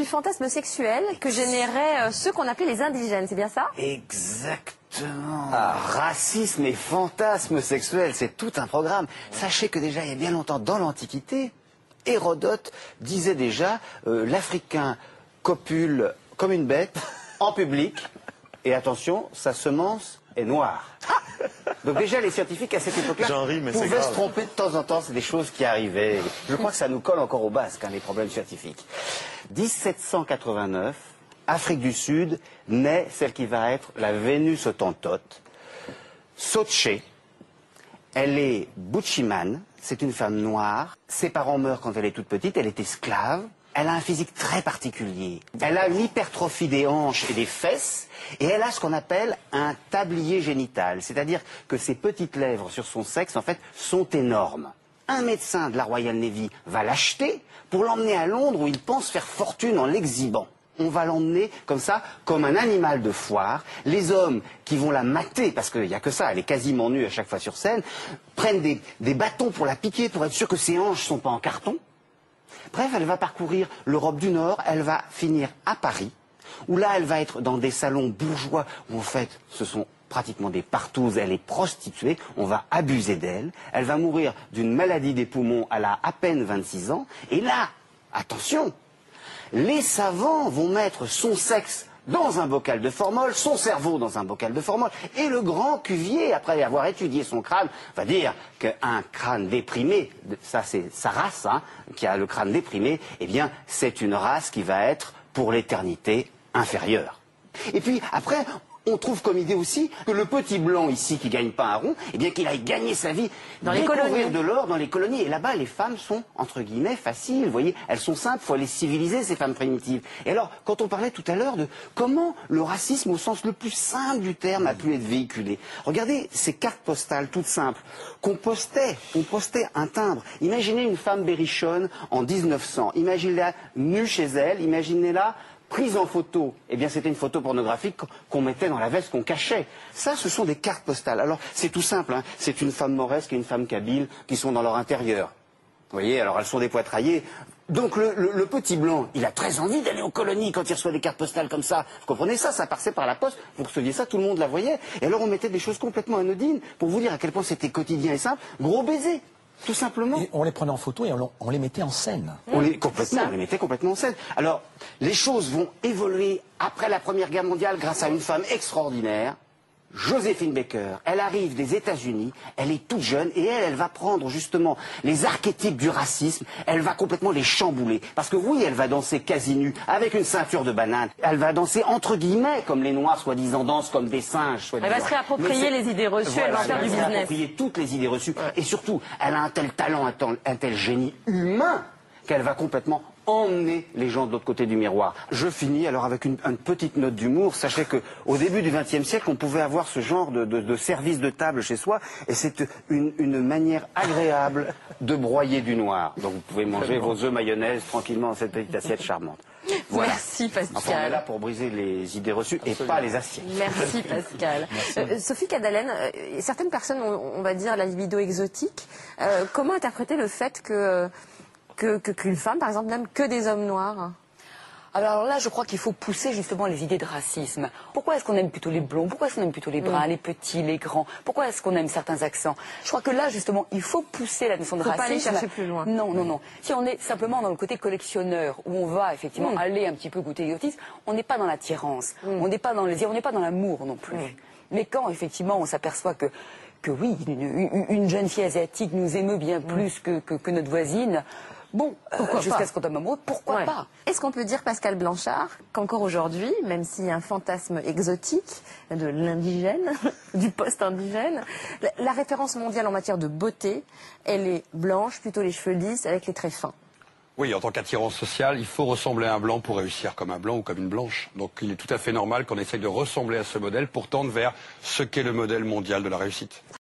du fantasme sexuel que généraient ceux qu'on appelait les indigènes, c'est bien ça? Exactement. Racisme et fantasme sexuel, c'est tout un programme. Sachez que déjà, il y a bien longtemps, dans l'Antiquité, Hérodote disait déjà l'Africain copule comme une bête, en public, et attention, sa semence est noire. Donc déjà, les scientifiques à cette époque-là pouvaient se tromper de temps en temps, c'est des choses qui arrivaient. Je crois que ça nous colle encore au basque, hein, les problèmes scientifiques. 1789, Afrique du Sud, naît celle qui va être la Vénus hottentote, Sotché. Elle est Buchiman, c'est une femme noire. Ses parents meurent quand elle est toute petite, elle est esclave. Elle a un physique très particulier. Elle a une hypertrophie des hanches et des fesses, et elle a ce qu'on appelle un tablier génital. C'est-à-dire que ses petites lèvres sur son sexe, en fait, sont énormes. Un médecin de la Royal Navy va l'acheter pour l'emmener à Londres où il pense faire fortune en l'exhibant. On va l'emmener comme ça, comme un animal de foire. Les hommes qui vont la mater, parce qu'il n'y a que ça, elle est quasiment nue à chaque fois sur scène, prennent des bâtons pour la piquer, pour être sûr que ses hanches ne sont pas en carton. Bref, elle va parcourir l'Europe du Nord, elle va finir à Paris, où là, elle va être dans des salons bourgeois, où en fait, ce sont pratiquement des partouzes, elle est prostituée, on va abuser d'elle, elle va mourir d'une maladie des poumons, elle a à peine 26 ans, et là, attention, les savants vont mettre son sexe dans un bocal de formol, son cerveau dans un bocal de formol, et le grand Cuvier, après avoir étudié son crâne, va dire qu'un crâne déprimé, ça c'est sa race, hein, qui a le crâne déprimé, eh bien c'est une race qui va être pour l'éternité inférieure. Et puis après, on trouve comme idée aussi que le petit blanc ici qui gagne pas un rond, eh bien qu'il aille gagner sa vie dans les colonies, de l'or dans les colonies. Et là-bas, les femmes sont, entre guillemets, faciles. Vous voyez, elles sont simples, il faut les civiliser, ces femmes primitives. Et alors, quand on parlait tout à l'heure de comment le racisme, au sens le plus simple du terme, a pu être véhiculé. Regardez ces cartes postales toutes simples qu'on postait. On postait un timbre. Imaginez une femme berrichonne en 1900. Imaginez-la nue chez elle. Imaginez-la prise en photo, eh bien c'était une photo pornographique qu'on mettait dans la veste, qu'on cachait. Ça, ce sont des cartes postales. Alors, c'est tout simple, hein. C'est une femme mauresque et une femme kabyle qui sont dans leur intérieur. Vous voyez, alors elles sont dépoitraillées. Donc le petit blanc, il a très envie d'aller aux colonies quand il reçoit des cartes postales comme ça. Vous comprenez ça? Ça passait par la poste, vous receviez ça, tout le monde la voyait. Et alors on mettait des choses complètement anodines pour vous dire à quel point c'était quotidien et simple. Gros baiser. Tout simplement. Et on les prenait en photo et on les mettait en scène. On les mettait complètement en scène. Alors, les choses vont évoluer après la Première Guerre mondiale grâce à une femme extraordinaire, Joséphine Baker. Elle arrive des États-Unis, elle est toute jeune et elle va prendre justement les archétypes du racisme, elle va complètement les chambouler. Parce que oui, elle va danser quasi nue, avec une ceinture de banane. Elle va danser entre guillemets, comme les Noirs soi-disant dansent comme des singes. Elle va se réapproprier les idées reçues, voilà, elle va faire du business. Elle va se réapproprier toutes les idées reçues. Ouais. Et surtout, elle a un tel talent, un tel génie humain qu'elle va complètement emmener les gens de l'autre côté du miroir. Je finis alors avec une petite note d'humour. Sachez qu'au début du XXe siècle, on pouvait avoir ce genre de service de table chez soi, et c'est une manière agréable de broyer du noir. Donc vous pouvez manger vos œufs mayonnaise tranquillement dans cette petite assiette charmante. Voilà. Merci Pascal. Enfin, on est là pour briser les idées reçues. Absolument. Et pas les assiettes. Merci Pascal. Sophie Cadalen, certaines personnes ont, on va dire, la libido exotique. Comment interpréter le fait qu'une femme, par exemple, n'aime que des hommes noirs? Alors là, je crois qu'il faut pousser justement les idées de racisme. Pourquoi est-ce qu'on aime plutôt les blonds? Pourquoi est-ce qu'on aime plutôt les bruns, les petits, les grands? Pourquoi est-ce qu'on aime certains accents? Je crois que là, justement, il faut pousser la notion de racisme. Faut pas aller chercher plus loin. Non, non, non. Si on est simplement dans le côté collectionneur, où on va effectivement aller un petit peu goûter l'exotisme, on n'est pas dans l'attirance, on n'est pas dans le désir, on n'est pas dans l'amour non plus. Mais quand effectivement on s'aperçoit que oui, une jeune fille asiatique nous émeut bien plus que notre voisine, bon, jusqu'à ce qu'on tombe amoureux, pourquoi pas? Est-ce qu'on peut dire, Pascal Blanchard, qu'encore aujourd'hui, même s'il y a un fantasme exotique de l'indigène, du post-indigène, la référence mondiale en matière de beauté, elle est blanche, plutôt les cheveux lisses, avec les traits fins? Oui, en tant qu'attirance sociale, il faut ressembler à un blanc pour réussir comme un blanc ou comme une blanche. Donc il est tout à fait normal qu'on essaye de ressembler à ce modèle pour tendre vers ce qu'est le modèle mondial de la réussite.